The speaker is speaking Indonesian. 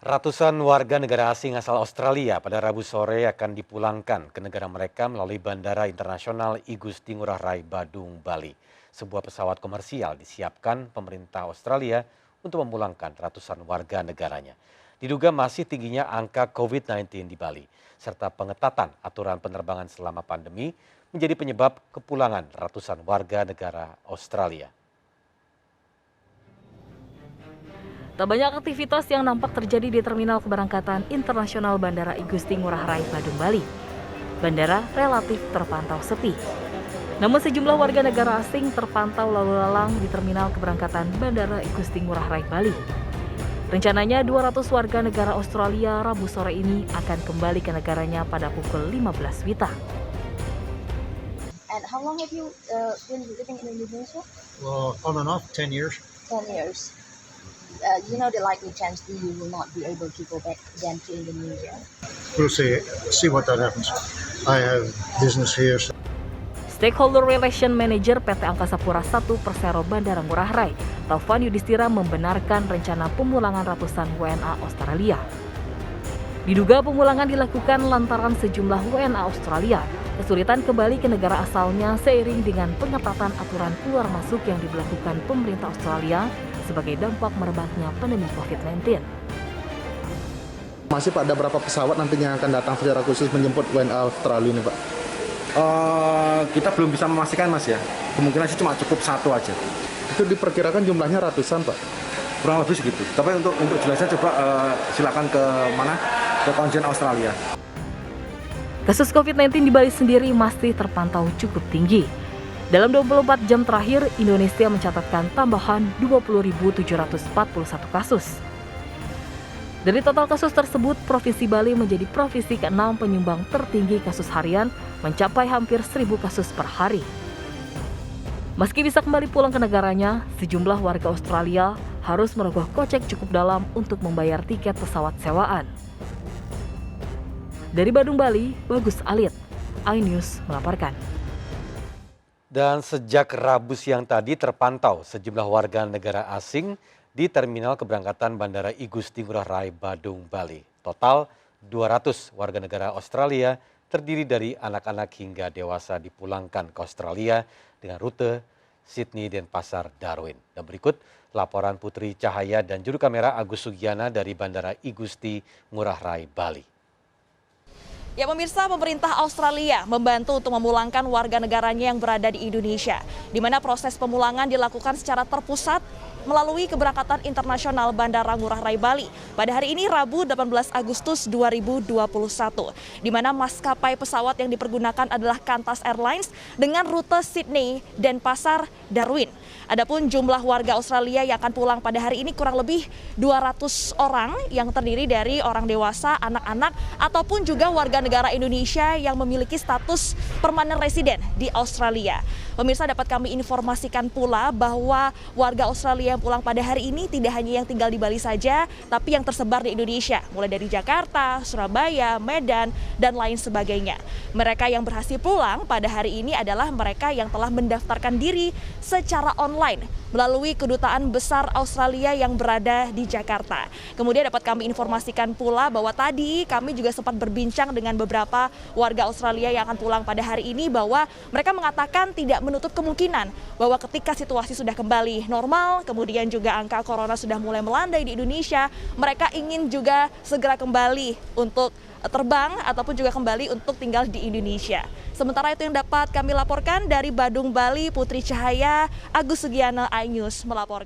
Ratusan warga negara asing asal Australia pada Rabu sore akan dipulangkan ke negara mereka melalui Bandara Internasional Igusti Ngurah Rai, Badung, Bali. Sebuah pesawat komersial disiapkan pemerintah Australia untuk memulangkan ratusan warga negaranya. Diduga masih tingginya angka COVID-19 di Bali, serta pengetatan aturan penerbangan selama pandemi menjadi penyebab kepulangan ratusan warga negara Australia. Tak banyak aktivitas yang nampak terjadi di terminal keberangkatan internasional Bandara Igusti Ngurah Rai, Badung, Bali. Bandara relatif terpantau sepi. Namun sejumlah warga negara asing terpantau lalu lalang di terminal keberangkatan Bandara Igusti Ngurah Rai, Bali. Rencananya 200 warga negara Australia Rabu sore ini akan kembali ke negaranya pada pukul 15 WITA. And how long have you been living in Indonesia? Well, on and off, 10 years. 10 years. You know the likely chance that you will not be able to go back again to Indonesia? We'll see what that happens. I have business here. Stakeholder Relation Manager PT Angkasa Pura I Persero Bandara Ngurah Rai, Taufan Yudhistira membenarkan rencana pemulangan ratusan WNA Australia. Diduga pemulangan dilakukan lantaran sejumlah WNA Australia kesulitan kembali ke negara asalnya seiring dengan pengetatan aturan keluar masuk yang diberlakukan pemerintah Australia sebagai dampak merebaknya pandemi COVID-19. Masih Pak, ada berapa pesawat nantinya akan datang secara khusus menjemput WNA Australia ini Pak? Kita belum bisa memastikan Mas ya, kemungkinan sih cuma cukup satu aja. Itu diperkirakan jumlahnya ratusan Pak? Kurang lebih segitu, tapi untuk jelasnya coba silakan ke mana? Ke konjen Australia. Kasus COVID-19 di Bali sendiri masih terpantau cukup tinggi. Dalam 24 jam terakhir, Indonesia mencatatkan tambahan 20.741 kasus. Dari total kasus tersebut, Provinsi Bali menjadi provinsi ke-6 penyumbang tertinggi kasus harian, mencapai hampir 1.000 kasus per hari. Meski bisa kembali pulang ke negaranya, sejumlah warga Australia harus merogoh kocek cukup dalam untuk membayar tiket pesawat sewaan. Dari Badung, Bali, Bagus Alit, iNews melaporkan. Dan sejak Rabu siang tadi terpantau sejumlah warga negara asing di terminal keberangkatan Bandara Igusti Ngurah Rai, Badung, Bali. Total 200 warga negara Australia terdiri dari anak-anak hingga dewasa dipulangkan ke Australia dengan rute Sydney, Denpasar, Darwin. Dan berikut laporan Putri Cahaya dan juru kamera Agus Sugiana dari Bandara Igusti Ngurah Rai, Bali. Ya pemirsa, pemerintah Australia membantu untuk memulangkan warga negaranya yang berada di Indonesia, di mana proses pemulangan dilakukan secara terpusat melalui keberangkatan internasional Bandara Ngurah Rai, Bali pada hari ini Rabu 18 Agustus 2021, di mana maskapai pesawat yang dipergunakan adalah Qantas Airlines dengan rute Sydney, Denpasar, Darwin. Adapun jumlah warga Australia yang akan pulang pada hari ini kurang lebih 200 orang yang terdiri dari orang dewasa, anak-anak, ataupun juga warga negara Indonesia yang memiliki status permanent resident di Australia. Pemirsa, dapat kami informasikan pula bahwa warga Australia yang pulang pada hari ini tidak hanya yang tinggal di Bali saja, tapi yang tersebar di Indonesia, mulai dari Jakarta, Surabaya, Medan, dan lain sebagainya. Mereka yang berhasil pulang pada hari ini adalah mereka yang telah mendaftarkan diri secara online melalui Kedutaan Besar Australia yang berada di Jakarta. Kemudian dapat kami informasikan pula bahwa tadi kami juga sempat berbincang dengan beberapa warga Australia yang akan pulang pada hari ini, bahwa mereka mengatakan tidak menutup kemungkinan bahwa ketika situasi sudah kembali normal, kemudian juga angka corona sudah mulai melandai di Indonesia, mereka ingin juga segera kembali untuk terbang ataupun juga kembali untuk tinggal di Indonesia. Sementara itu yang dapat kami laporkan dari Badung, Bali, Putri Cahaya, Agus Sugiana, iNews melaporkan.